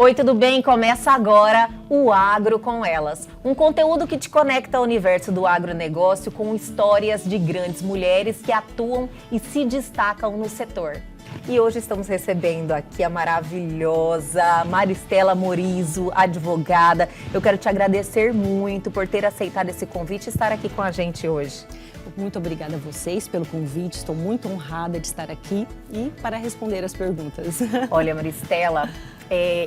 Oi, tudo bem? Começa agora o Agro com Elas. Um conteúdo que te conecta ao universo do agronegócio com histórias de grandes mulheres que atuam e se destacam no setor. E hoje estamos recebendo aqui a maravilhosa Maristela Morizo, advogada. Eu quero te agradecer muito por ter aceitado esse convite e estar aqui com a gente hoje. Muito obrigada a vocês pelo convite, estou muito honrada de estar aqui e para responder as perguntas. Olha, Maristela,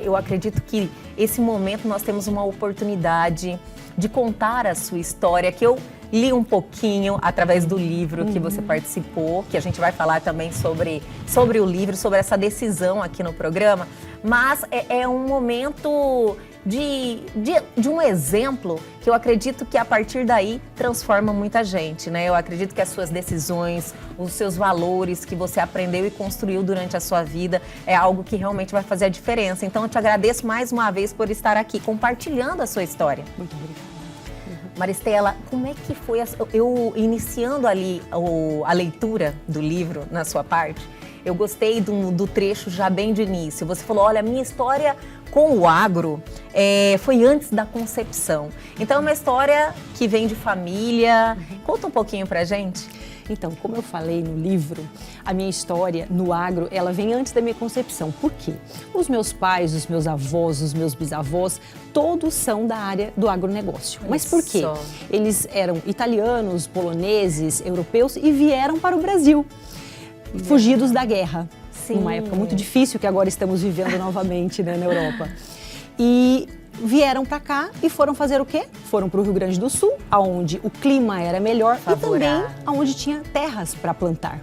eu acredito que esse momento nós temos uma oportunidade de contar a sua história, que eu li um pouquinho através do livro que você participou, que a gente vai falar também sobre o livro, sobre essa decisão aqui no programa, mas é um momento de um exemplo que eu acredito que a partir daí transforma muita gente, né? Eu acredito que as suas decisões, os seus valores que você aprendeu e construiu durante a sua vida é algo que realmente vai fazer a diferença. Então eu te agradeço mais uma vez por estar aqui compartilhando a sua história. Muito obrigada. Maristela, como é que foi, eu iniciando ali a leitura do livro na sua parte, eu gostei do trecho já bem de início. Você falou, olha, a minha história com o agro foi antes da concepção. Então é uma história que vem de família. Conta um pouquinho pra gente. Então, como eu falei no livro, a minha história no agro, ela vem antes da minha concepção. Por quê? Os meus pais, os meus avós, os meus bisavós, todos são da área do agronegócio. Mas por quê? Eles eram italianos, poloneses, europeus e vieram para o Brasil, fugidos da guerra. Sim. Numa época muito difícil que agora estamos vivendo novamente, né, na Europa. E vieram para cá e foram fazer o quê? Foram para o Rio Grande do Sul, onde o clima era melhor e também onde tinha terras para plantar.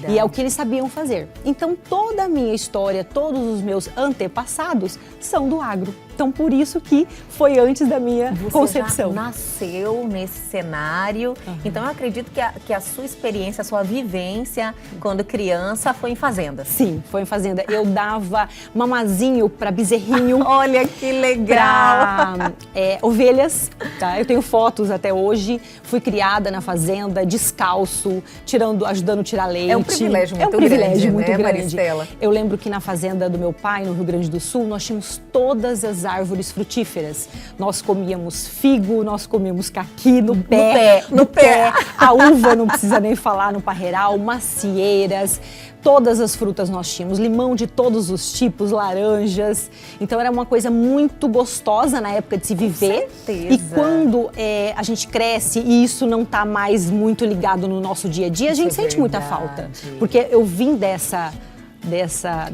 E é o que eles sabiam fazer. Então toda a minha história, todos os meus antepassados são do agro. Então por isso que foi antes da minha concepção. Você já nasceu nesse cenário, então eu acredito que a sua experiência, a sua vivência quando criança foi em fazenda. Sim, foi em fazenda. Eu dava mamazinho para bezerrinho. Olha que legal! Ovelhas, tá? Eu tenho fotos até hoje. Fui criada na fazenda, descalço, ajudando a tirar leite. É um privilégio muito grande, né, Maristela? Eu lembro que na fazenda do meu pai, no Rio Grande do Sul, nós tínhamos todas as árvores frutíferas. Nós comíamos figo, nós comíamos caqui no pé. A uva, não precisa nem falar, no parreiral, macieiras. Todas as frutas nós tínhamos, limão de todos os tipos, laranjas. Então era uma coisa muito gostosa na época de se viver. Com certeza. E quando a gente cresce e isso não está mais muito ligado no nosso dia a dia, a gente sente muita falta. Porque eu vim dessa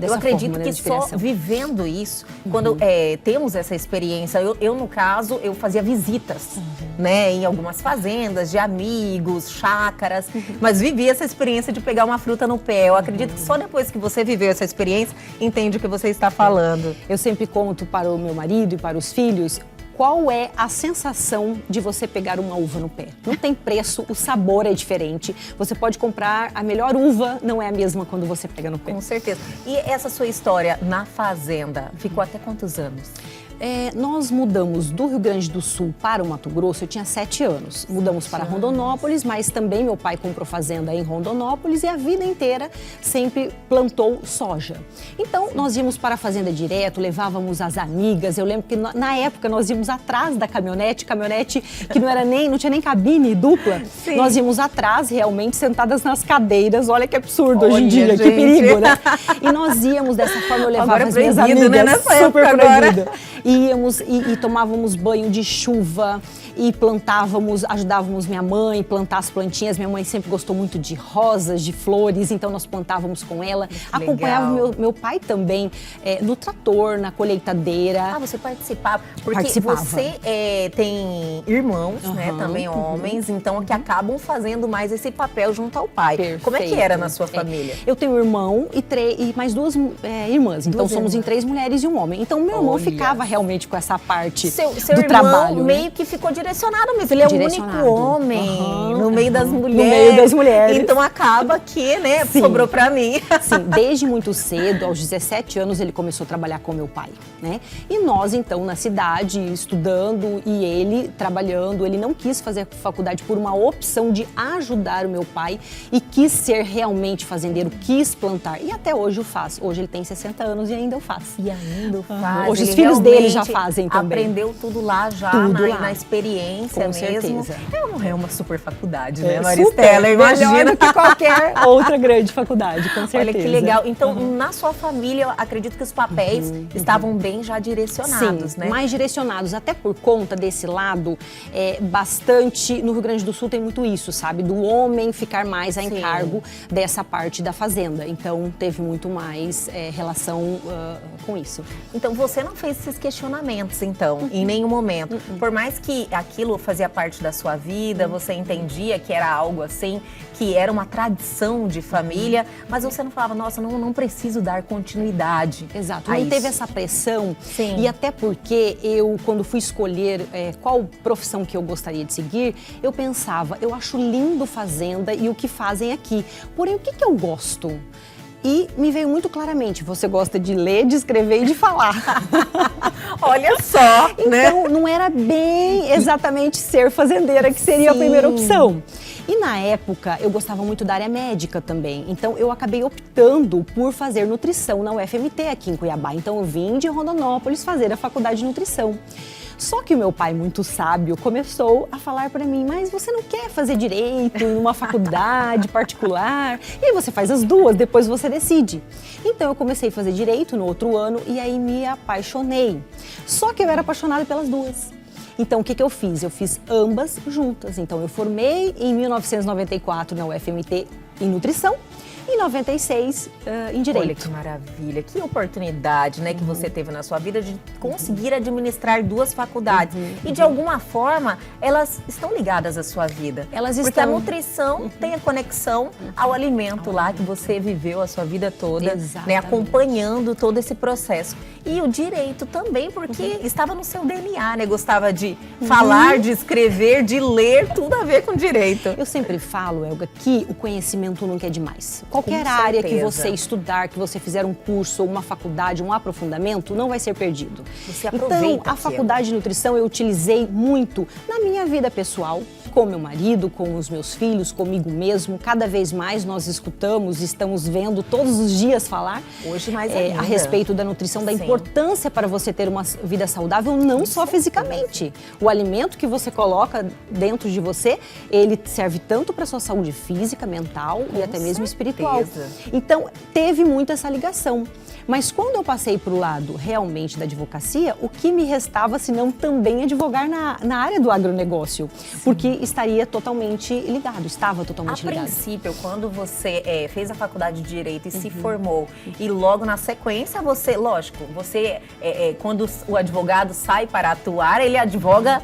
eu acredito forma, que só vivendo isso, quando temos essa experiência, eu no caso, eu fazia visitas, né, em algumas fazendas, de amigos, chácaras, mas vivi essa experiência de pegar uma fruta no pé. Eu acredito que só depois que você viveu essa experiência, entende o que você está falando. Eu sempre conto para o meu marido e para os filhos, qual é a sensação de você pegar uma uva no pé? Não tem preço, o sabor é diferente. Você pode comprar a melhor uva, não é a mesma quando você pega no pé. Com certeza. E essa sua história na fazenda, ficou até quantos anos? Nós mudamos do Rio Grande do Sul para o Mato Grosso, eu tinha 7 anos. Mudamos para Rondonópolis, mas também meu pai comprou fazenda em Rondonópolis e a vida inteira sempre plantou soja. Então nós íamos para a fazenda direto, levávamos as amigas. Eu lembro que na época nós íamos atrás da caminhonete que não tinha nem cabine dupla. Sim. Nós íamos atrás, realmente, sentadas nas cadeiras. Olha que absurdo hoje em dia, gente. Que perigo, né? E nós íamos dessa forma, eu levava as minhas amigas, né? super proibida. Íamos e tomávamos banho de chuva e plantávamos, ajudávamos minha mãe a plantar as plantinhas. Minha mãe sempre gostou muito de rosas, de flores, então nós plantávamos com ela. Acompanhava meu pai também no trator, na colheitadeira. Ah, você participava? Porque você tem irmãos, né, também homens, então que acabam fazendo mais esse papel junto ao pai. Perfeito. Como é que era na sua família? Eu tenho um irmão e mais 2 irmãs, então somos em 3 mulheres e um homem. Então meu irmão ficava realmente com essa parte seu do trabalho. Meio que ficou diretor direcionado mesmo. Ele é o único Direcionado. homem Aham, no meio das aham. mulheres. No meio das mulheres. Então acaba que, né, Sim. sobrou pra mim. Sim, desde muito cedo, aos 17 anos, ele começou a trabalhar com meu pai, né? E nós, então, na cidade, estudando e ele trabalhando, ele não quis fazer faculdade por uma opção de ajudar o meu pai e quis ser realmente fazendeiro, quis plantar. E até hoje o faz. Hoje ele tem 60 anos e ainda o faz. E ainda faz. Hoje os Ele filhos dele realmente já fazem também. Aprendeu tudo lá já, Tudo lá. na experiência Com mesmo. certeza. É uma super faculdade, É, né, Maria super, Estela? melhor Imagina. do que qualquer outra grande faculdade, com certeza. Olha que legal. Então, na sua família, eu acredito que os papéis estavam bem já direcionados, Sim, né? mais direcionados, até por conta desse lado, bastante, no Rio Grande do Sul tem muito isso, sabe? Do homem ficar mais a encargo dessa parte da fazenda. Então, teve muito mais relação com isso. Então, você não fez esses questionamentos, então, em nenhum momento. Por mais que aquilo fazia parte da sua vida, você entendia que era algo assim, que era uma tradição de família, mas você não falava, nossa, não preciso dar continuidade. Exato, a não isso. teve essa pressão. Sim. E até porque eu, quando fui escolher qual profissão que eu gostaria de seguir, eu pensava, eu acho lindo fazenda e o que fazem aqui. Porém, o que eu gosto? E me veio muito claramente, você gosta de ler, de escrever e de falar. Olha só, né? Então, não era bem exatamente ser fazendeira que seria a primeira opção. E na época, eu gostava muito da área médica também. Então, eu acabei optando por fazer nutrição na UFMT aqui em Cuiabá. Então, eu vim de Rondonópolis fazer a faculdade de nutrição. Só que o meu pai, muito sábio, começou a falar para mim, mas você não quer fazer direito em uma faculdade particular? E aí você faz as duas, depois você decide. Então eu comecei a fazer direito no outro ano e aí me apaixonei. Só que eu era apaixonada pelas duas. Então, o que eu fiz? Eu fiz ambas juntas. Então, eu formei em 1994 na UFMT em nutrição e em 96 em direito. Olha que maravilha, que oportunidade, né, que você teve na sua vida de conseguir administrar duas faculdades. E de alguma forma, elas estão ligadas à sua vida. Elas Porque estão. a nutrição tem a conexão ao alimento lá que você viveu a sua vida toda, né, Exatamente. acompanhando todo esse processo. E o direito também, porque estava no seu DNA, né? Gostava de falar, de escrever, de ler, tudo a ver com direito. Eu sempre falo, Elga, que o conhecimento nunca é demais. Qualquer Com área que certeza. você estudar, que você fizer um curso, uma faculdade, um aprofundamento, não vai ser perdido. Você aproveita Então, a aquilo. faculdade de nutrição eu utilizei muito na minha vida pessoal, com meu marido, com os meus filhos, comigo mesmo. Cada vez mais nós escutamos, estamos vendo todos os dias falar Hoje mais ainda. a respeito da nutrição, da Sim. importância para você ter uma vida saudável, não só fisicamente. O alimento que você coloca dentro de você, ele serve tanto para a sua saúde física, mental e até mesmo espiritual. Então, teve muito essa ligação. Mas quando eu passei para o lado realmente da advocacia, o que me restava se não também advogar na área do agronegócio? Porque estaria totalmente ligado, estava totalmente A ligado. princípio, quando você fez a faculdade de Direito e se formou, e logo na sequência você, lógico, você, quando o advogado sai para atuar, ele advoga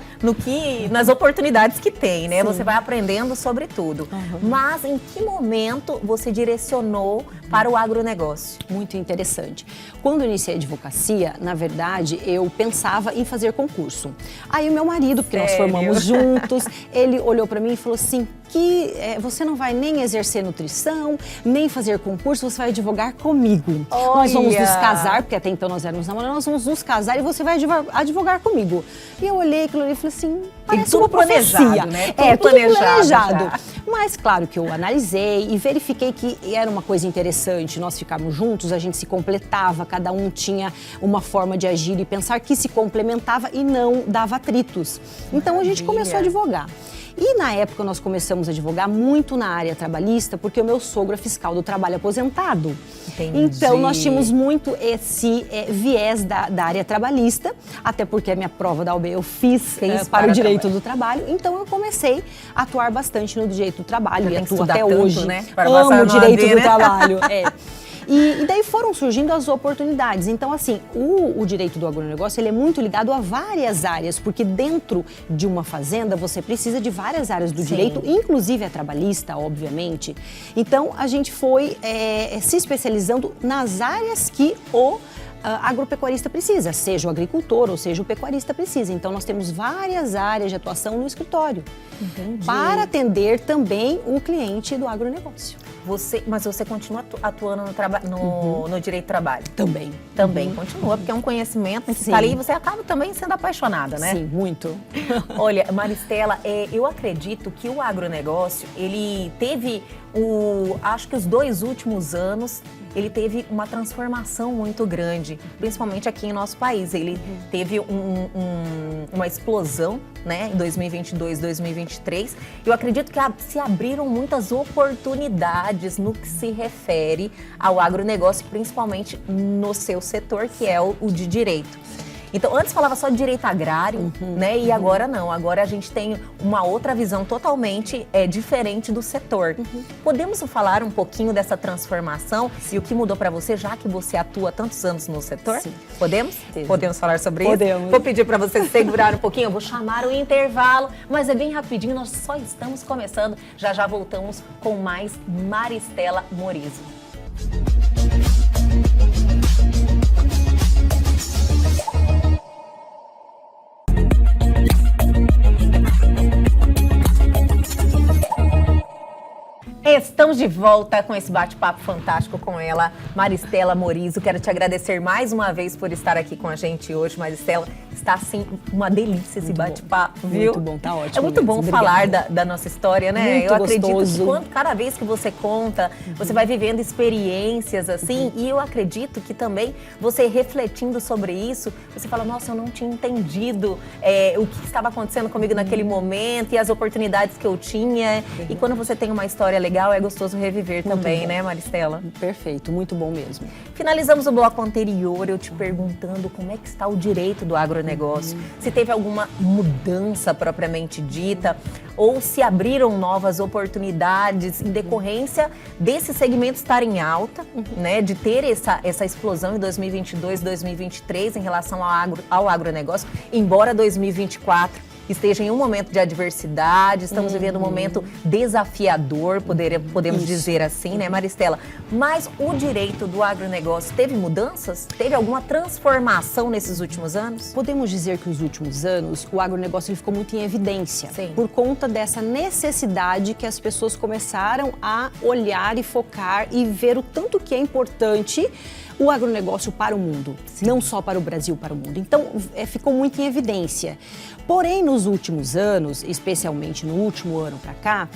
nas oportunidades que tem, né? Sim. Você vai aprendendo sobre tudo. Mas em que momento você direcionou para o agronegócio? Muito interessante. Quando eu iniciei a advocacia, na verdade, eu pensava em fazer concurso. Aí o meu marido, porque nós Sério? formamos juntos, ele olhou para mim e falou assim, que você não vai nem exercer nutrição, nem fazer concurso, você vai advogar comigo. Nós vamos nos Olha! casar, porque até então nós éramos namorados, nós vamos nos casar e você vai advogar comigo. E eu olhei aquilo ali e falei assim, parece tudo uma profecia. planejado, né? Tudo Tudo planejado planejado. já. Mas claro que eu analisei e verifiquei que era uma coisa interessante, nós ficarmos juntos, a gente se completava, cada um tinha uma forma de agir e pensar que se complementava e não dava atritos. Então a gente começou a advogar. E na época nós começamos a advogar muito na área trabalhista, porque o meu sogro é fiscal do trabalho aposentado. Entendi. Então nós tínhamos muito esse viés da área trabalhista, até porque a minha prova da OAB eu fiz para o direito do trabalho. Então eu comecei a atuar bastante no direito do trabalho e atuo até hoje. Né? Para passar Amo o no direito AD, do né? trabalho. E daí foram surgindo as oportunidades. Então, assim, o direito do agronegócio, ele é muito ligado a várias áreas, porque dentro de uma fazenda você precisa de várias áreas do direito, inclusive a trabalhista, obviamente. Então, a gente foi se especializando nas áreas que agropecuarista precisa, seja o agricultor ou seja o pecuarista precisa. Então, nós temos várias áreas de atuação no escritório. Entendi. Para atender também o cliente do agronegócio. Mas você continua atuando no direito do trabalho? Também. Também continua, porque é um conhecimento que está ali e você acaba também sendo apaixonada, né? Sim, muito. Olha, Maristela, eu acredito que o agronegócio, ele teve, acho que os 2 últimos anos, ele teve uma transformação muito grande, principalmente aqui em nosso país. Ele teve uma explosão, né, em 2022, 2023. Eu acredito que se abriram muitas oportunidades no que se refere ao agronegócio, principalmente no seu setor, que é o de direito. Então, antes falava só de direito agrário, né? E agora não. Agora a gente tem uma outra visão totalmente diferente do setor. Podemos falar um pouquinho dessa transformação e o que mudou para você, já que você atua tantos anos no setor? Sim. Podemos? Sim. Podemos falar sobre Podemos. isso? Vou pedir para você segurar um pouquinho. Eu vou chamar o intervalo, mas é bem rapidinho. Nós só estamos começando. Já já voltamos com mais Maristela Morizo. Estamos de volta com esse bate-papo fantástico com ela, Maristela Morizo. Quero te agradecer mais uma vez por estar aqui com a gente hoje, Maristela. Está, assim, uma delícia esse bate-papo, viu? Muito bom, tá ótimo. É muito bom mesmo. falar da nossa história, né? Muito eu acredito gostoso. que cada vez que você conta, você vai vivendo experiências, assim, e eu acredito que também você refletindo sobre isso, você fala, nossa, eu não tinha entendido o que estava acontecendo comigo naquele momento e as oportunidades que eu tinha. E quando você tem uma história legal, é gostoso reviver também, né, Maristela? Perfeito, muito bom mesmo. Finalizamos o bloco anterior eu te perguntando como é que está o direito do agronegócio, se teve alguma mudança propriamente dita ou se abriram novas oportunidades em decorrência desse segmento estar em alta, né, de ter essa explosão em 2022, 2023 em relação ao agronegócio, embora 2024 esteja em um momento de adversidade, estamos vivendo um momento desafiador, podemos dizer assim, né, Maristela? Mas o direito do agronegócio teve mudanças? Teve alguma transformação nesses últimos anos? Podemos dizer que nos últimos anos o agronegócio ele ficou muito em evidência. Sim. Por conta dessa necessidade que as pessoas começaram a olhar e focar e ver o tanto que é importante o agronegócio para o mundo, não só para o Brasil, para o mundo. Então, ficou muito em evidência. Porém, nos últimos anos, especialmente no último ano para cá,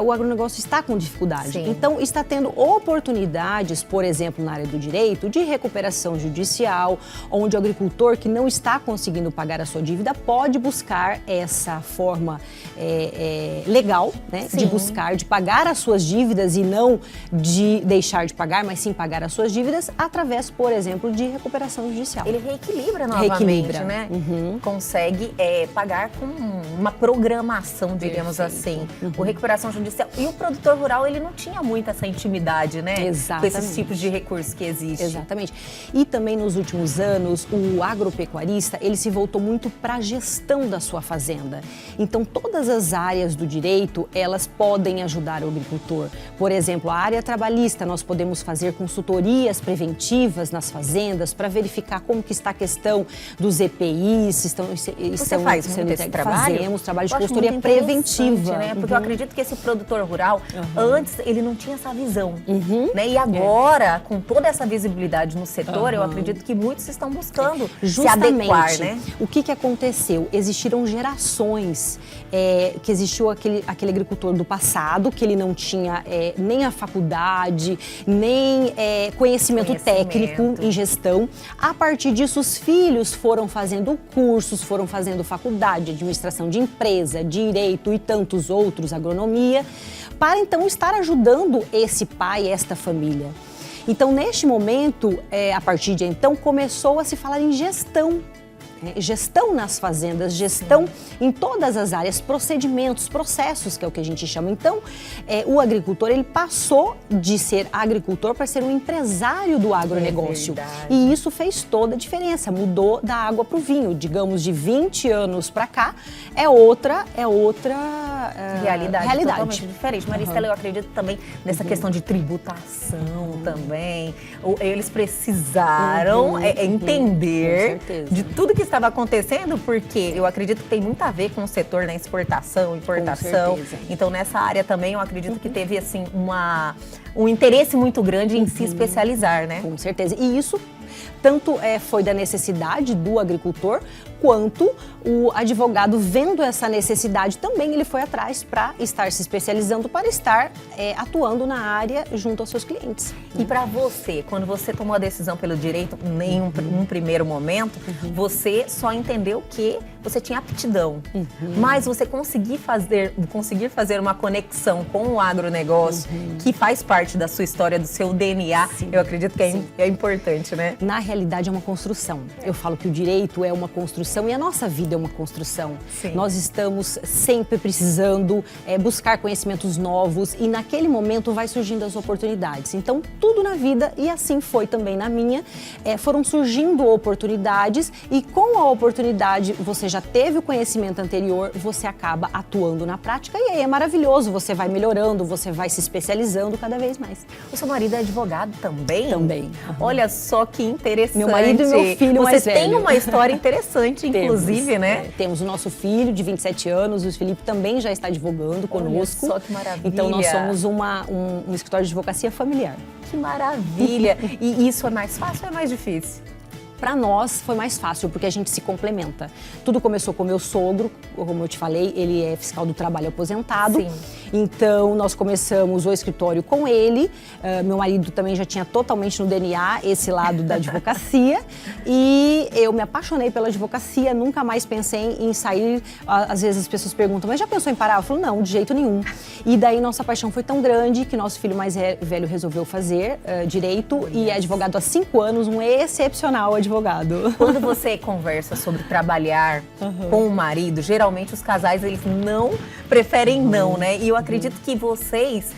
o agronegócio está com dificuldade. Sim. Então, está tendo oportunidades, por exemplo, na área do direito, de recuperação judicial, onde o agricultor que não está conseguindo pagar a sua dívida pode buscar essa forma legal, né, de buscar, de pagar as suas dívidas e não de deixar de pagar, mas sim pagar as suas dívidas através, por exemplo, de recuperação judicial. Ele reequilibra novamente, né? Consegue pagar com uma programação, digamos assim. O recuperação judicial. E o produtor rural, ele não tinha muito essa intimidade, né? Exatamente. Com esses tipos de recursos que existem. Exatamente. E também nos últimos anos, o agropecuarista, ele se voltou muito para a gestão da sua fazenda. Então, todas as áreas do direito, elas podem ajudar o agricultor. Por exemplo, a área trabalhista, nós podemos fazer consultorias preventivas nas fazendas para verificar como que está a questão dos EPIs, se estão Você faz muito esse trabalho? Fazemos trabalho de Eu acho consultoria muito preventiva. Né? Porque eu acredito que esse produtor rural, antes, ele não tinha essa visão. Né? E agora, com toda essa visibilidade no setor, eu acredito que muitos estão buscando se adequar, né? O que aconteceu? Existiram gerações que existiu aquele agricultor do passado, que ele não tinha nem a faculdade, nem conhecimento técnico em gestão. A partir disso, os filhos foram fazendo cursos, foram fazendo faculdade, administração de empresa, direito e tantos outros, agronomia, para então estar ajudando esse pai, esta família. Então, neste momento, a partir de então, começou a se falar em gestão né? Gestão nas fazendas, gestão em todas as áreas, procedimentos, processos, que é o que a gente chama. Então, o agricultor, ele passou de ser agricultor para ser um empresário do agronegócio. E isso fez toda a diferença, mudou da água para o vinho. Digamos, de 20 anos para cá, é outra realidade totalmente diferente. Maristela, eu acredito também nessa questão de tributação também. Eles precisaram entender de tudo que estava acontecendo, porque eu acredito que tem muito a ver com o setor, né? Exportação, importação. Então, nessa área também, eu acredito que teve, assim, um interesse muito grande em se especializar, né? Com certeza. E isso tanto foi da necessidade do agricultor, quanto o advogado, vendo essa necessidade, também ele foi atrás para estar se especializando, para estar atuando na área junto aos seus clientes. E para você, quando você tomou a decisão pelo direito, em um primeiro momento, você só entendeu que você tinha aptidão, mas você conseguir fazer uma conexão com o agronegócio, que faz parte da sua história, do seu DNA, eu acredito que é importante, né? Na realidade, é uma construção. Eu falo que o direito é uma construção e a nossa vida é uma construção. Sim. Nós estamos sempre precisando buscar conhecimentos novos e naquele momento vai surgindo as oportunidades. Então, tudo na vida, e assim foi também na minha, foram surgindo oportunidades e com a oportunidade você já teve o conhecimento anterior, você acaba atuando na prática e aí é maravilhoso, você vai melhorando, você vai se especializando cada vez mais. O seu marido é advogado também? Também. Olha só que interessante. Meu marido e meu filho mais velho. Você tem uma história interessante, inclusive, né? Temos o nosso filho de 27 anos, o Felipe também já está advogando conosco. Olha só que maravilha. Então nós somos um escritório de advocacia familiar. Que maravilha. E isso é mais fácil ou é mais difícil? Para nós foi mais fácil, porque a gente se complementa. Tudo começou com o meu sogro, como eu te falei, ele é fiscal do trabalho aposentado. Sim. Então, nós começamos o escritório com ele. Meu marido também já tinha totalmente no DNA esse lado da advocacia. E eu me apaixonei pela advocacia, nunca mais pensei em sair. Às vezes as pessoas perguntam, mas já pensou em parar? Eu falo, não, de jeito nenhum. E daí nossa paixão foi tão grande que nosso filho mais velho resolveu fazer direito e é advogado há 5 anos, um excepcional advogado. Quando você conversa sobre trabalhar com o marido, geralmente os casais eles não preferem não, né? E eu acredito que vocês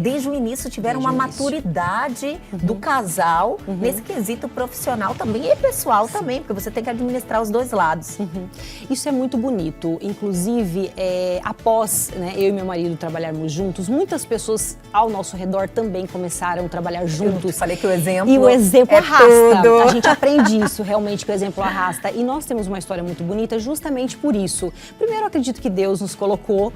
desde o início tiveram uma maturidade do casal nesse quesito profissional também e pessoal também, porque você tem que administrar os dois lados. Isso é muito bonito. Inclusive, após eu e meu marido trabalharmos juntos, muitas pessoas ao nosso redor também começaram a trabalhar juntos. Eu falei que o exemplo E o exemplo arrasta. Tudo. A gente aprende isso, realmente, que o exemplo arrasta. E nós temos uma história muito bonita justamente por isso. Primeiro, eu acredito que Deus nos colocou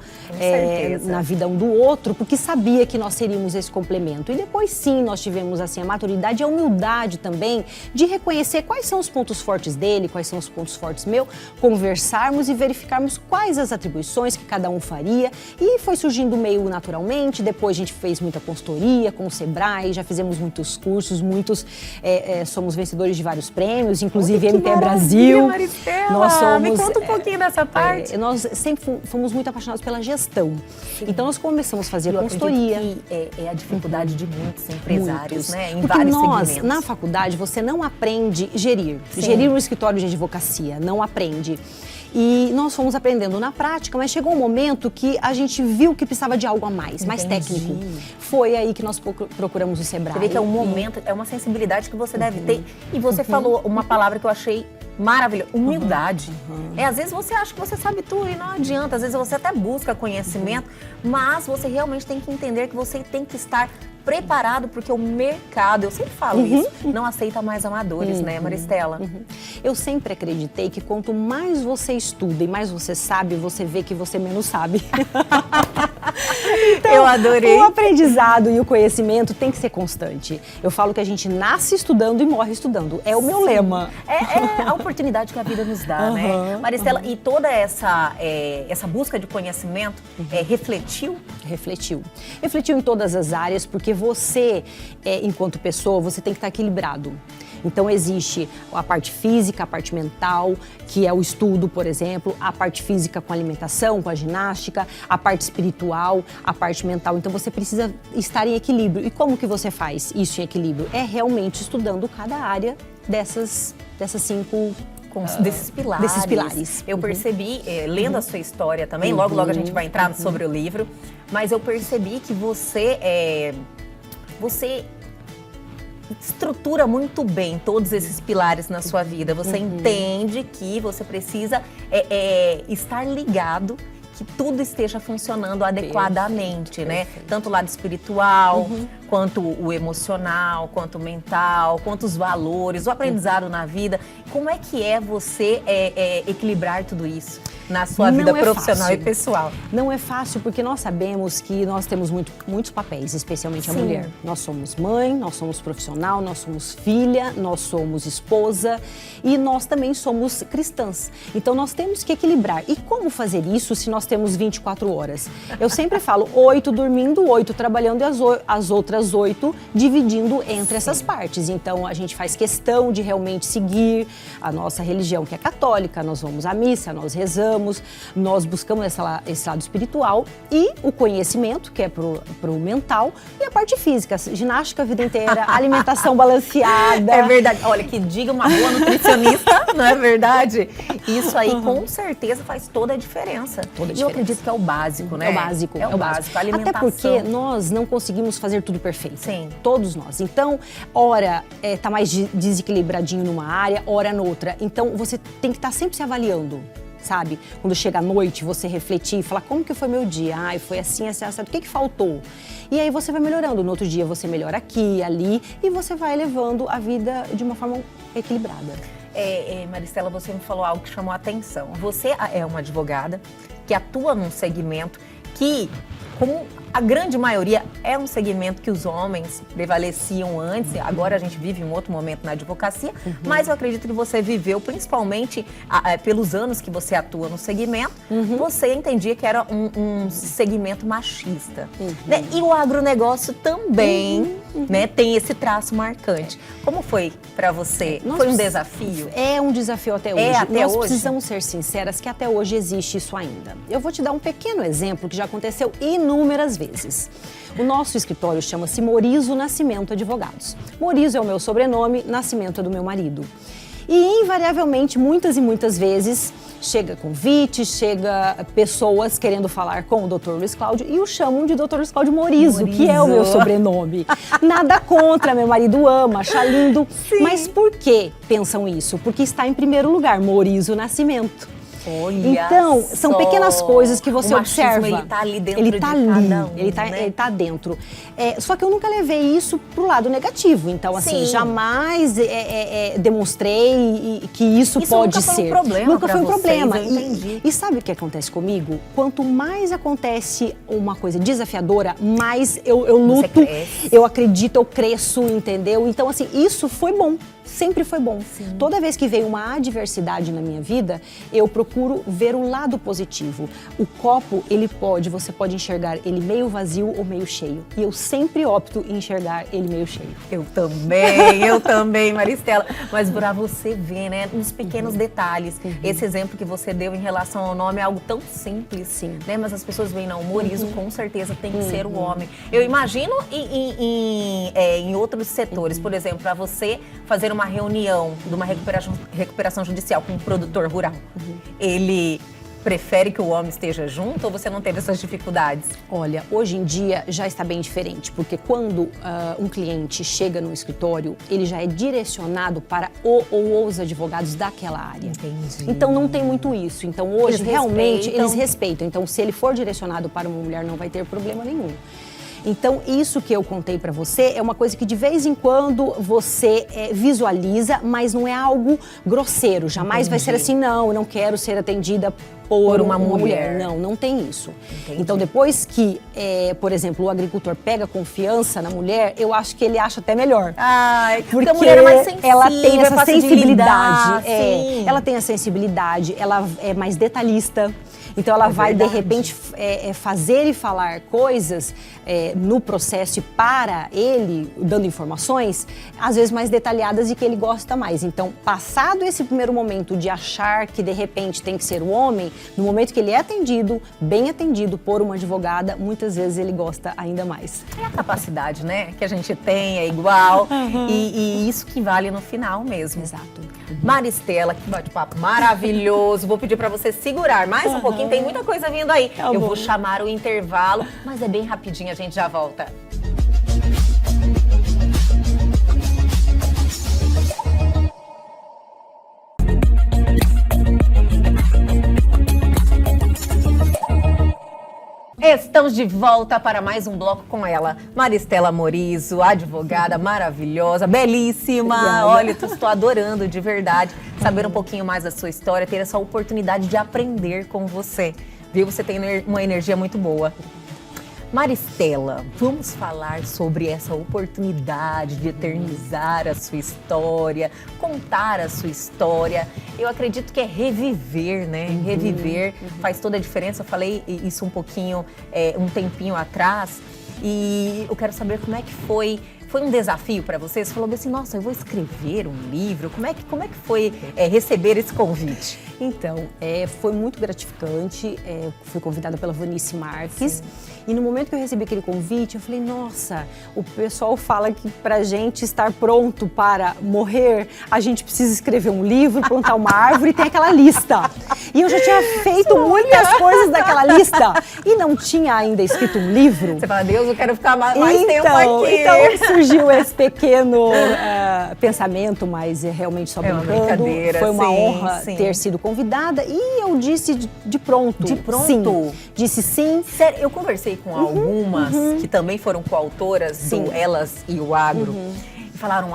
na vida um do outro, porque sabia que nós seríamos esse complemento. E depois, sim, nós tivemos assim a maturidade e a humildade também de reconhecer quais são os pontos fortes dele, quais são os pontos fortes meu, conversarmos e verificarmos quais as atribuições que cada um faria. E foi surgindo meio naturalmente. Depois a gente fez muita consultoria com o Sebrae, já fizemos muitos cursos, somos vencedores de vários prêmios, inclusive MP Brasil. Maristela, nós somos, me conta um pouquinho dessa parte. Nós sempre fomos muito apaixonados pela gestão. Sim. Então nós começamos a fazer consultoria. Que é a dificuldade de muitos empresários, né? Em Porque vários nós, segmentos. na faculdade, você não aprende gerir um escritório de advocacia, não aprende. E nós fomos aprendendo na prática, mas chegou um momento que a gente viu que precisava de algo a mais técnico. Foi aí que nós procuramos o Sebrae. Você vê que é um momento, é uma sensibilidade que você deve ter. E você falou uma palavra que eu achei maravilhosa, humildade. Às vezes você acha que você sabe tudo e não adianta. Às vezes você até busca conhecimento, mas você realmente tem que entender que você tem que estar preparado, porque o mercado, eu sempre falo isso, não aceita mais amadores, né, Maristela? Eu sempre acreditei que quanto mais você estuda e mais você sabe, você vê que você menos sabe. Então, eu adorei. O aprendizado e o conhecimento tem que ser constante. Eu falo que a gente nasce estudando e morre estudando. É o meu lema. É a oportunidade que a vida nos dá, né? Maristela, e toda essa busca de conhecimento refletiu? Refletiu em todas as áreas, porque você, enquanto pessoa, você tem que estar equilibrado. Então existe a parte física, a parte mental, que é o estudo, por exemplo, a parte física com a alimentação, com a ginástica, a parte espiritual, a parte mental. Então você precisa estar em equilíbrio. E como que você faz isso em equilíbrio? É realmente estudando cada área dessas 5 desses pilares. Desses pilares. Eu percebi, lendo a sua história também, logo a gente vai entrar sobre o livro, mas eu percebi que você estrutura muito bem todos esses pilares na sua vida. Você entende que você precisa estar ligado, que tudo esteja funcionando adequadamente, né? Tanto o lado espiritual, quanto o emocional, quanto o mental, quanto os valores, o aprendizado na vida. Como é que você equilibrar tudo isso na sua vida profissional e pessoal? Não é fácil, porque nós sabemos que nós temos muitos papéis, especialmente a mulher. Nós somos mãe, nós somos profissional, nós somos filha, nós somos esposa e nós também somos cristãs. Então nós temos que equilibrar. E como fazer isso se nós temos 24 horas? Eu sempre falo 8 dormindo, 8 trabalhando e as outras 8 dividindo entre essas partes. Então a gente faz questão de realmente seguir a nossa religião, que é católica, nós vamos à missa, nós rezamos, nós buscamos esse lado espiritual e o conhecimento, que é pro mental, e a parte física, ginástica a vida inteira, alimentação balanceada. É verdade. Olha, que diga uma boa nutricionista, não é verdade? Isso aí com certeza faz toda a diferença. E eu acredito que é o básico, né? É o básico. É o básico, a alimentação. Até porque nós não conseguimos fazer tudo perfeito. Sim. Todos nós. Então, ora tá mais desequilibradinho numa área, ora noutra. Então, você tem que estar sempre se avaliando. Sabe? Quando chega à noite, você refletir e falar como que foi meu dia? Ai, foi assim, assim, assim, o que faltou? E aí você vai melhorando. No outro dia você melhora aqui, ali, e você vai levando a vida de uma forma equilibrada. Maristela, você me falou algo que chamou a atenção. Você é uma advogada que atua num segmento que, como a grande maioria, é um segmento que os homens prevaleciam antes. Agora a gente vive um outro momento na advocacia, mas eu acredito que você viveu, principalmente pelos anos que você atua no segmento, você entendia que era um segmento machista. Né? E o agronegócio também né, tem esse traço marcante. Como foi para você? Foi um desafio? É um desafio até hoje. Até Nós hoje? precisamos ser sinceras que até hoje existe isso ainda. Eu vou te dar um pequeno exemplo que já aconteceu inúmeras vezes. O nosso escritório chama-se Morizo Nascimento Advogados. Morizo é o meu sobrenome, Nascimento é do meu marido. E invariavelmente, muitas e muitas vezes, chega convite, chega pessoas querendo falar com o Dr. Luiz Cláudio e o chamam de Dr. Luiz Cláudio Morizo, que é o meu sobrenome. Nada contra, meu marido ama, acha lindo. Sim. Mas por que pensam isso? Porque está em primeiro lugar, Morizo Nascimento. Olha então, são pequenas coisas que você observa. Ele tá ali dentro ele tá de ali, cada um, ele tá dentro. Só que eu nunca levei isso pro lado negativo. Então, assim, jamais demonstrei que isso pode ser. Nunca foi um problema. Nunca foi um problema. Eu entendi. E sabe o que acontece comigo? Quanto mais acontece uma coisa desafiadora, mais eu luto, eu acredito, eu cresço, entendeu? Então, assim, isso foi bom. Sempre foi bom. Sim. Toda vez que veio uma adversidade na minha vida, eu procuro ver o lado positivo. O copo, você pode enxergar ele meio vazio ou meio cheio. E eu sempre opto em enxergar ele meio cheio. Eu também, Maristela. Mas pra você ver, né, nos pequenos detalhes. Esse exemplo que você deu em relação ao nome é algo tão simples. Sim. Né? Mas as pessoas veem, não, o Morizo com certeza tem que ser o homem. Eu imagino em outros setores, por exemplo, para você fazer uma reunião de uma recuperação judicial com um produtor rural, ele prefere que o homem esteja junto ou você não teve essas dificuldades? Olha, hoje em dia já está bem diferente, porque quando um cliente chega no escritório, ele já é direcionado para o ou os advogados daquela área. Entendi. Então não tem muito isso. Então hoje eles respeitam. Então se ele for direcionado para uma mulher, não vai ter problema nenhum. Então, isso que eu contei pra você é uma coisa que de vez em quando você visualiza, mas não é algo grosseiro. Jamais vai ser assim, não, eu não quero ser atendida por uma mulher. Não tem isso. Entendi. Então, depois que, por exemplo, o agricultor pega confiança na mulher, eu acho que ele acha até melhor. Porque a mulher é mais sensível, ela tem essa sensibilidade. Ela tem a sensibilidade, ela é mais detalhista. Então, ela vai, de repente, fazer e falar coisas no processo para ele, dando informações, às vezes mais detalhadas e que ele gosta mais. Então, passado esse primeiro momento de achar que, de repente, tem que ser o homem, No momento que ele é atendido, bem atendido por uma advogada, muitas vezes ele gosta ainda mais. É a capacidade, né, que a gente tem, é igual, e isso que vale no final mesmo. Exato. Maristela, que bate-papo maravilhoso. Vou pedir para você segurar mais um pouquinho, tem muita coisa vindo aí. Tá Eu bom. vou chamar o intervalo, mas é bem rapidinho, a gente já volta. Estamos de volta para mais um bloco com ela, Maristela Morizo, advogada maravilhosa, belíssima. Obrigada. Olha, estou adorando de verdade saber um pouquinho mais da sua história, ter essa oportunidade de aprender com você. Viu? Você tem uma energia muito boa. Maristela, vamos falar sobre essa oportunidade de eternizar a sua história, contar a sua história. Eu acredito que é reviver, né? Reviver faz toda a diferença. Eu falei isso um pouquinho, um tempinho atrás, e eu quero saber como é que foi. Foi um desafio para você? Você falou assim, nossa, eu vou escrever um livro. Como é que foi receber esse convite? Então, foi muito gratificante. Fui convidada pela Vanice Marques. Sim. E no momento que eu recebi aquele convite, eu falei, nossa, o pessoal fala que pra gente estar pronto para morrer, a gente precisa escrever um livro, plantar uma árvore e tem aquela lista. E eu já tinha feito muitas coisas daquela lista e não tinha ainda escrito um livro. Você fala, Deus, eu quero ficar mais tempo aqui. Então surgiu esse pequeno pensamento, mas realmente só É uma brincando. brincadeira, Foi uma sim, honra sim. ter sido convidada e eu disse de pronto. De pronto? Sim. Disse sim. Sério, eu conversei com algumas que também foram coautoras do Elas e o Agro. E falaram,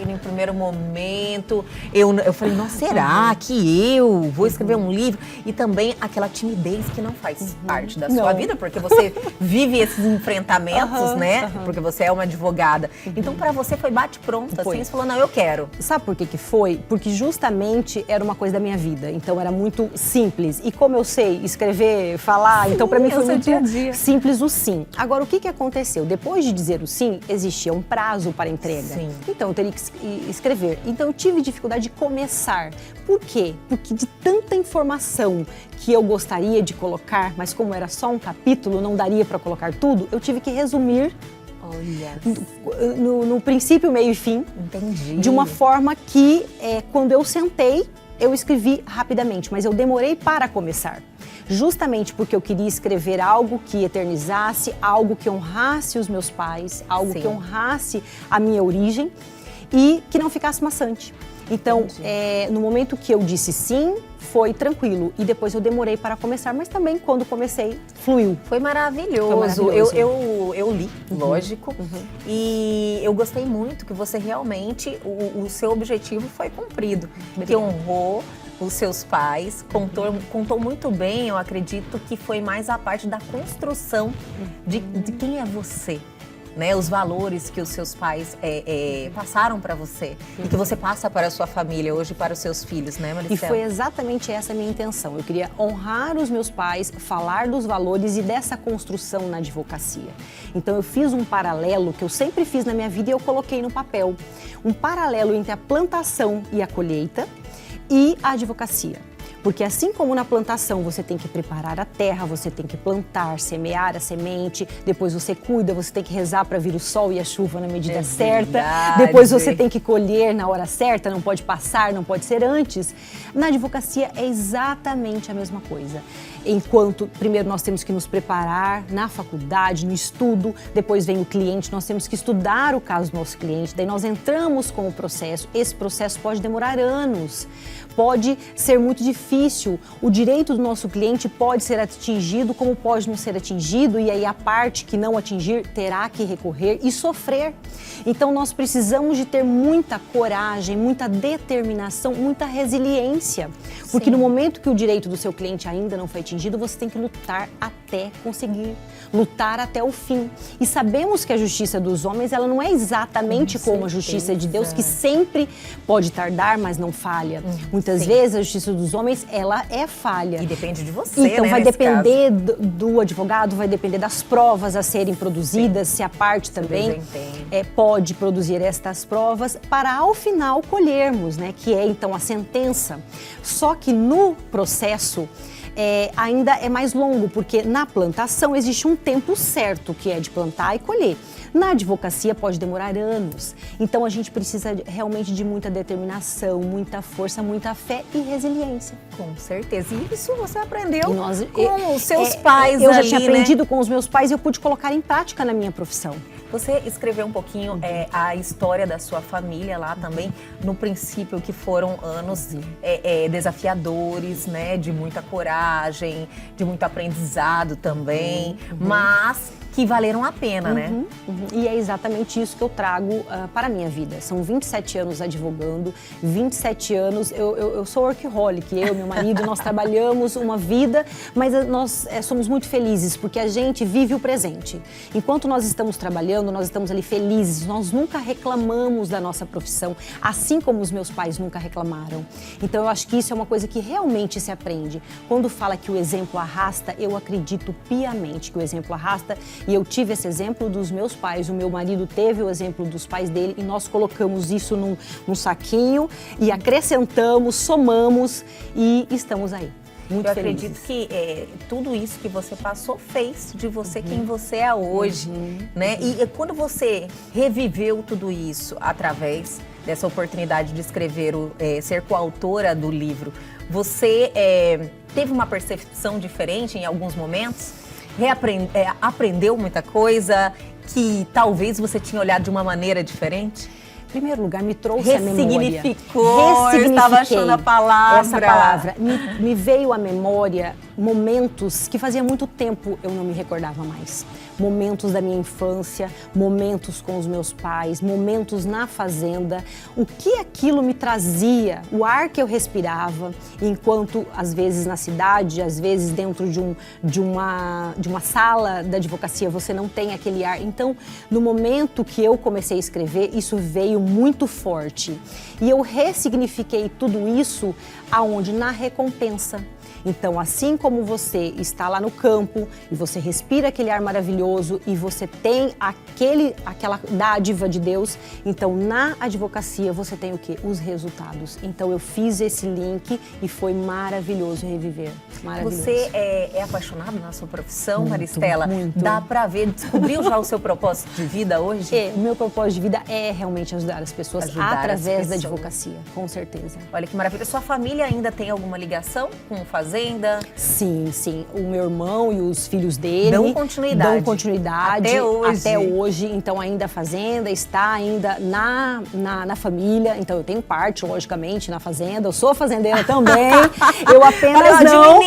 no primeiro momento, eu falei, nossa, será que eu vou escrever um livro? E também aquela timidez que não faz parte da sua vida, porque você vive esses enfrentamentos, né? Porque você é uma advogada. Então, para você foi bate-pronto, assim, você falou, não, eu quero. Sabe por que foi? Porque justamente era uma coisa da minha vida, então era muito simples. E como eu sei escrever, falar, então para mim foi muito dia a dia. simples o sim. Agora, o que aconteceu? Depois de dizer o sim, existia um prazo para entrega. Sim. Então, eu teria que escrever. Então, eu tive dificuldade de começar. Por quê? Porque de tanta informação que eu gostaria de colocar, mas como era só um capítulo, não daria para colocar tudo, eu tive que resumir Olha, no princípio, meio e fim. entendi. De uma forma que, quando eu sentei, eu escrevi rapidamente, mas eu demorei para começar. Justamente porque eu queria escrever algo que eternizasse, algo que honrasse os meus pais, algo Sim. que honrasse a minha origem e que não ficasse maçante. Então, no momento que eu disse sim, foi tranquilo. E depois eu demorei para começar, mas também quando comecei, fluiu. Foi maravilhoso. Foi maravilhoso. Eu li, lógico, e eu gostei muito que você realmente, o seu objetivo foi cumprido. Que honrou os seus pais, contou muito bem, eu acredito que foi mais a parte da construção de quem é você. Né, os valores que os seus pais passaram para você e que você passa para a sua família hoje, para os seus filhos, né, Maristela? E foi exatamente essa a minha intenção. Eu queria honrar os meus pais, falar dos valores e dessa construção na advocacia. Então eu fiz um paralelo que eu sempre fiz na minha vida e eu coloquei no papel. Um paralelo entre a plantação e a colheita e a advocacia. Porque assim como na plantação você tem que preparar a terra, você tem que plantar, semear a semente, depois você cuida, você tem que rezar para vir o sol e a chuva na medida certa, verdade. depois você tem que colher na hora certa, não pode passar, não pode ser antes. Na advocacia é exatamente a mesma coisa. Enquanto primeiro nós temos que nos preparar na faculdade, no estudo, depois vem o cliente, nós temos que estudar o caso do nosso cliente, daí nós entramos com o processo. Esse processo pode demorar anos, pode ser muito difícil, o direito do nosso cliente pode ser atingido como pode não ser atingido e aí a parte que não atingir terá que recorrer e sofrer. Então nós precisamos de ter muita coragem, muita determinação, muita resiliência, porque Sim. no momento que o direito do seu cliente ainda não foi atingido, você tem que lutar até conseguir, lutar até o fim. E sabemos que a justiça dos homens, ela não é exatamente como a justiça de Deus, que sempre pode tardar, mas não falha. Muitas Sim. vezes a justiça dos homens, ela é falha. E depende de você, Então né, vai nesse depender do advogado, vai depender das provas a serem produzidas, se a parte também pode produzir estas provas, para ao final colhermos, né, que é então a sentença. Só que no processo, ainda é mais longo, porque na plantação existe um tempo certo, que é de plantar e colher. Na advocacia pode demorar anos. Então a gente precisa realmente de muita determinação, muita força, muita fé e resiliência. Com certeza. E isso você aprendeu com os seus pais Eu já ali, tinha né? aprendido com os meus pais e eu pude colocar em prática na minha profissão. Você escreveu um pouquinho a história da sua família lá também, no princípio, que foram anos desafiadores, né? De muita coragem, de muito aprendizado também, mas que valeram a pena, né? E é exatamente isso que eu trago para a minha vida. São 27 anos advogando, 27 anos, eu sou workaholic, eu e meu marido, nós trabalhamos uma vida, mas nós somos muito felizes, porque a gente vive o presente. Enquanto nós estamos trabalhando, nós estamos ali felizes, nós nunca reclamamos da nossa profissão, assim como os meus pais nunca reclamaram. Então eu acho que isso é uma coisa que realmente se aprende. Quando fala que o exemplo arrasta, eu acredito piamente que o exemplo arrasta. E eu tive esse exemplo dos meus pais, o meu marido teve o exemplo dos pais dele e nós colocamos isso num saquinho e acrescentamos, somamos e estamos aí. Muito felizes. Acredito que tudo isso que você passou fez de você quem você é hoje, né? E quando você reviveu tudo isso através dessa oportunidade de escrever, ser coautora do livro, você teve uma percepção diferente em alguns momentos? Aprendeu muita coisa que talvez você tinha olhado de uma maneira diferente? Em primeiro lugar, me trouxe a memória. Ressignificou, eu estava achando a palavra. Essa palavra. Me veio à memória momentos que fazia muito tempo eu não me recordava mais. Momentos da minha infância, momentos com os meus pais, momentos na fazenda. O que aquilo me trazia, o ar que eu respirava, enquanto às vezes na cidade, às vezes dentro de uma sala da advocacia você não tem aquele ar. Então, no momento que eu comecei a escrever, isso veio muito forte. E eu ressignifiquei tudo isso aonde? Na recompensa. Então, assim como você está lá no campo e você respira aquele ar maravilhoso e você tem aquela dádiva de Deus, então na advocacia você tem o quê? Os resultados. Então eu fiz esse link e foi maravilhoso reviver. Maravilhoso. Você é apaixonado na sua profissão, Muito, Maristela? muito. Dá pra ver, descobriu já o seu propósito de vida hoje? O meu propósito de vida é realmente ajudar as pessoas através da advocacia, com certeza. Olha que maravilha. Sua família ainda tem alguma ligação com fazenda? Sim, sim. O meu irmão e os filhos dele dão continuidade. Dão continuidade até hoje. Até hoje. Então ainda a fazenda está ainda na família. Então eu tenho parte, logicamente, na fazenda. Eu sou fazendeira também. Eu apenas não...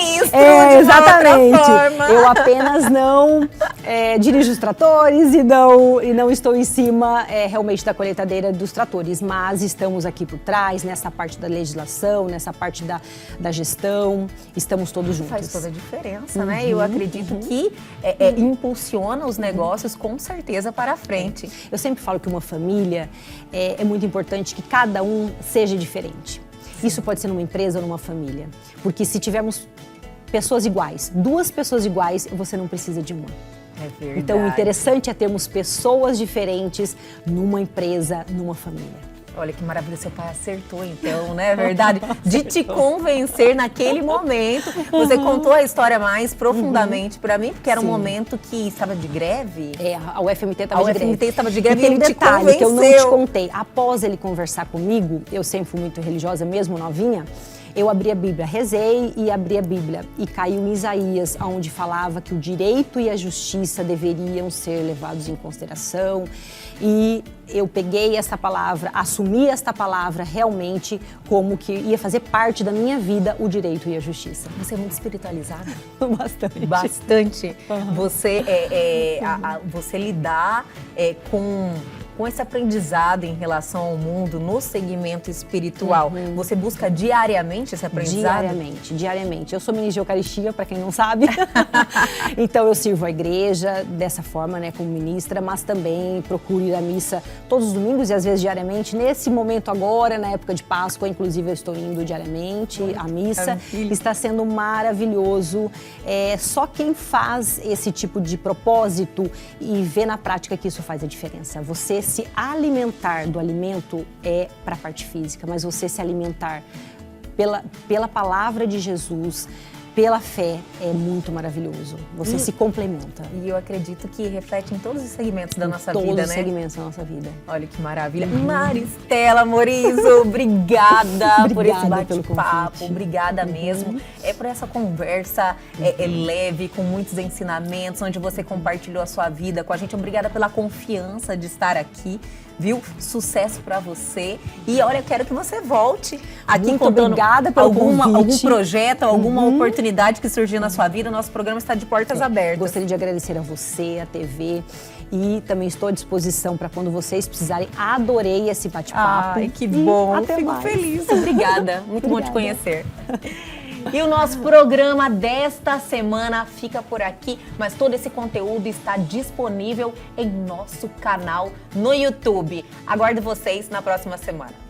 exatamente. Eu apenas não dirijo os tratores e não estou em cima realmente da colheitadeira dos tratores. Mas estamos aqui por trás, nessa parte da legislação, nessa parte da gestão. Estamos todos juntos. Faz toda a diferença, né? Eu acredito que impulsiona os negócios com certeza para a frente. Eu sempre falo que uma família é muito importante que cada um seja diferente. Isso pode ser numa empresa ou numa família. Porque se tivermos pessoas iguais, duas pessoas iguais, você não precisa de uma. É verdade. Então o interessante é termos pessoas diferentes numa empresa, numa família. Olha que maravilha, seu pai acertou então, né? É verdade. De te convencer naquele momento. Você contou a história mais profundamente para mim, porque era um momento que estava de greve. A UFMT estava de greve. A UFMT estava de greve e tem um ele detalhe te que eu não te contei. Após ele conversar comigo, eu sempre fui muito religiosa, mesmo novinha, eu abri a Bíblia, rezei e abri a Bíblia e caiu em Isaías, onde falava que o direito e a justiça deveriam ser levados em consideração. E eu peguei essa palavra, assumi esta palavra realmente como que ia fazer parte da minha vida o direito e a justiça. Você é muito espiritualizada? Bastante. Bastante. Você, você lidar com esse aprendizado em relação ao mundo no segmento espiritual, você busca diariamente esse aprendizado? Diariamente. Eu sou ministra de Eucaristia, para quem não sabe. Então eu sirvo a igreja dessa forma, né, como ministra, mas também procuro ir à missa todos os domingos e às vezes diariamente. Nesse momento agora, na época de Páscoa, inclusive eu estou indo diariamente à missa. Está sendo maravilhoso. Só quem faz esse tipo de propósito e vê na prática que isso faz a diferença. Você se alimentar do alimento é para a parte física, mas você se alimentar pela palavra de Jesus, pela fé é muito maravilhoso. Você se complementa. E eu acredito que reflete em todos os segmentos da nossa vida, né? Todos os segmentos da nossa vida. Olha que maravilha. Maristela Morizo, obrigada por esse bate-papo. Obrigada mesmo. É por essa conversa leve, com muitos ensinamentos, onde você compartilhou a sua vida com a gente. Obrigada pela confiança de estar aqui. Viu? Sucesso pra você. E olha, eu quero que você volte aqui. Muito obrigada pelo convite. Algum projeto, alguma oportunidade que surgiu na sua vida. Nosso programa está de portas abertas. Gostaria de agradecer a você, a TV, e também estou à disposição para quando vocês precisarem. Adorei esse bate-papo. Ai, que bom. Até Fico mais. feliz. Obrigada. Muito bom te conhecer. E o nosso programa desta semana fica por aqui, mas todo esse conteúdo está disponível em nosso canal no YouTube. Aguardo vocês na próxima semana.